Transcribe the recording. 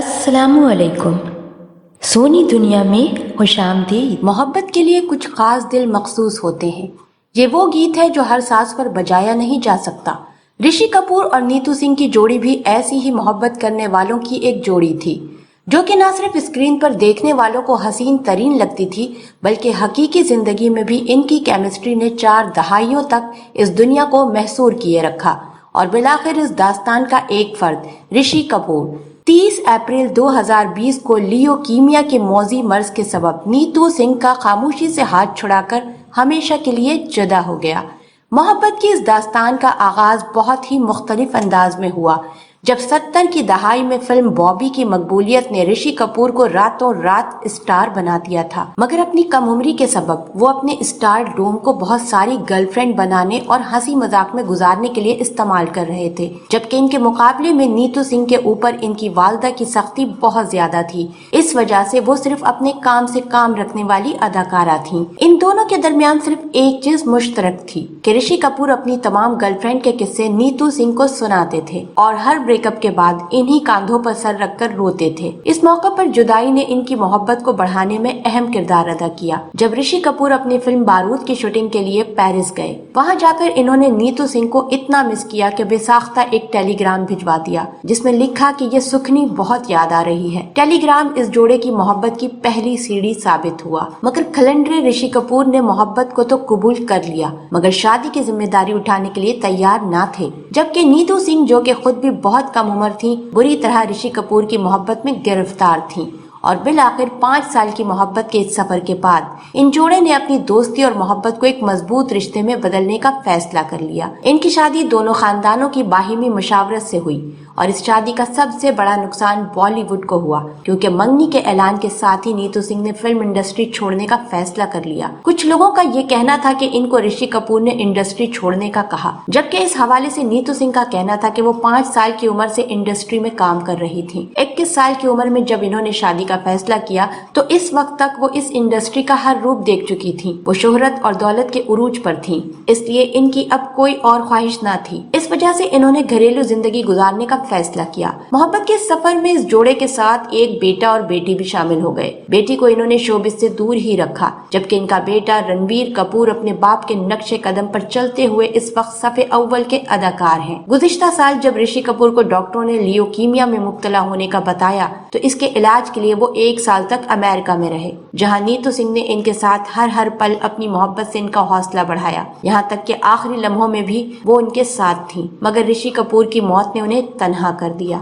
السلام علیکم۔ سونی دنیا میں خوش آمدید۔ محبت کے لیے کچھ خاص دل مخصوص ہوتے ہیں۔ یہ وہ گیت ہے جو ہر ساز پر بجایا نہیں جا سکتا۔ رشی کپور اور نیتو سنگھ کی جوڑی بھی ایسی ہی محبت کرنے والوں کی ایک جوڑی تھی، جو کہ نہ صرف اسکرین پر دیکھنے والوں کو حسین ترین لگتی تھی، بلکہ حقیقی زندگی میں بھی ان کی کیمسٹری نے 4 دہائیوں تک اس دنیا کو محصور کیے رکھا۔ اور بالآخر اس داستان کا ایک فرد، رشی کپور، 30 اپریل 2020 کو لیوکیمیا کے موذی مرض کے سبب نیتو سنگھ کا خاموشی سے ہاتھ چھڑا کر ہمیشہ کے لیے جدا ہو گیا۔ محبت کی اس داستان کا آغاز بہت ہی مختلف انداز میں ہوا، جب 70 کی دہائی میں فلم بابی کی مقبولیت نے رشی کپور کو راتوں رات اسٹار بنا دیا تھا، مگر اپنی کم عمری کے سبب وہ اپنے اسٹار ڈوم کو بہت ساری گرل فرینڈ بنانے اور ہنسی مذاق میں گزارنے کے لیے استعمال کر رہے تھے، جبکہ ان کے مقابلے میں نیتو سنگھ کے اوپر ان کی والدہ کی سختی بہت زیادہ تھی۔ اس وجہ سے وہ صرف اپنے کام سے کام رکھنے والی اداکارہ تھیں۔ ان دونوں کے درمیان صرف ایک چیز مشترک تھی کہ رشی کپور اپنی تمام گرل فرینڈ کے قصے نیتو سنگھ کو سناتے تھے اور ہر بریک اپ کے بعد انہی کاندھوں پر سر رکھ کر روتے تھے۔ اس موقع پر جدائی نے ان کی محبت کو بڑھانے میں اہم کردار ادا کیا۔ جب رشی کپور اپنی فلم بارود کی شوٹنگ کے لیے پیرس گئے، وہاں جا کر انہوں نے نیتو سنگھ کو اتنا مس کیا کہ بے ساختہ ایک ٹیلی گرام بھجوا دیا، جس میں لکھا کہ یہ سکھنی بہت یاد آ رہی ہے۔ ٹیلی گرام اس جوڑے کی محبت کی پہلی سیڑھی ثابت ہوا، مگر کھلنڈرے رشی کپور نے محبت کو تو قبول کر لیا، مگر شادی کی ذمہ داری اٹھانے کے لیے تیار نہ تھے، جبکہ نیتو سنگھ، جو کہ خود بھی بہت کم عمر تھیں، بری طرح رشی کپور کی محبت میں گرفتار تھیں۔ اور بالآخر 5 سال کی محبت کے اس سفر کے بعد ان جوڑے نے اپنی دوستی اور محبت کو ایک مضبوط رشتے میں بدلنے کا فیصلہ کر لیا۔ ان کی شادی دونوں خاندانوں کی باہمی مشاورت سے ہوئی، اور اس شادی کا سب سے بڑا نقصان بالی ووڈ کو ہوا، کیونکہ منگنی کے اعلان کے ساتھ ہی نیتو سنگھ نے فلم انڈسٹری چھوڑنے کا فیصلہ کر لیا۔ کچھ لوگوں کا یہ کہنا تھا کہ ان کو رشی کپور نے انڈسٹری چھوڑنے کا کہا، جبکہ اس حوالے سے نیتو سنگھ کا کہنا تھا کہ وہ 5 سال کی عمر سے انڈسٹری میں کام کر رہی تھیں۔ 21 سال کی عمر میں جب انہوں نے شادی کا فیصلہ کیا تو اس وقت تک وہ اس انڈسٹری کا ہر روپ دیکھ چکی تھیں۔ وہ شہرت اور دولت کے عروج پر تھیں، اس لیے ان کی اب کوئی اور خواہش نہ تھی۔ اس وجہ سے انہوں نے گھریلو زندگی گزارنے کا فیصلہ کیا۔ محبت کے سفر میں اس جوڑے کے ساتھ ایک بیٹا اور بیٹی بھی شامل ہو گئے۔ بیٹی کو انہوں نے شوبز سے دور ہی رکھا، جبکہ ان کا بیٹا رنبیر کپور اپنے باپ کے نقش قدم پر چلتے ہوئے اس وقت صف اول کے اداکار ہیں۔ گزشتہ سال جب رشی کپور کو ڈاکٹروں نے لیوکیمیا میں مبتلا ہونے کا بتایا تو اس کے علاج کے لیے وہ 1 سال تک امریکہ میں رہے، جہاں نیتو سنگھ نے ان کے ساتھ ہر پل اپنی محبت سے ان کا حوصلہ بڑھایا، یہاں تک کہ آخری لمحوں میں بھی وہ ان کے ساتھ تھیں، مگر رشی کپور کی موت نے انہیں تنہا کر دیا۔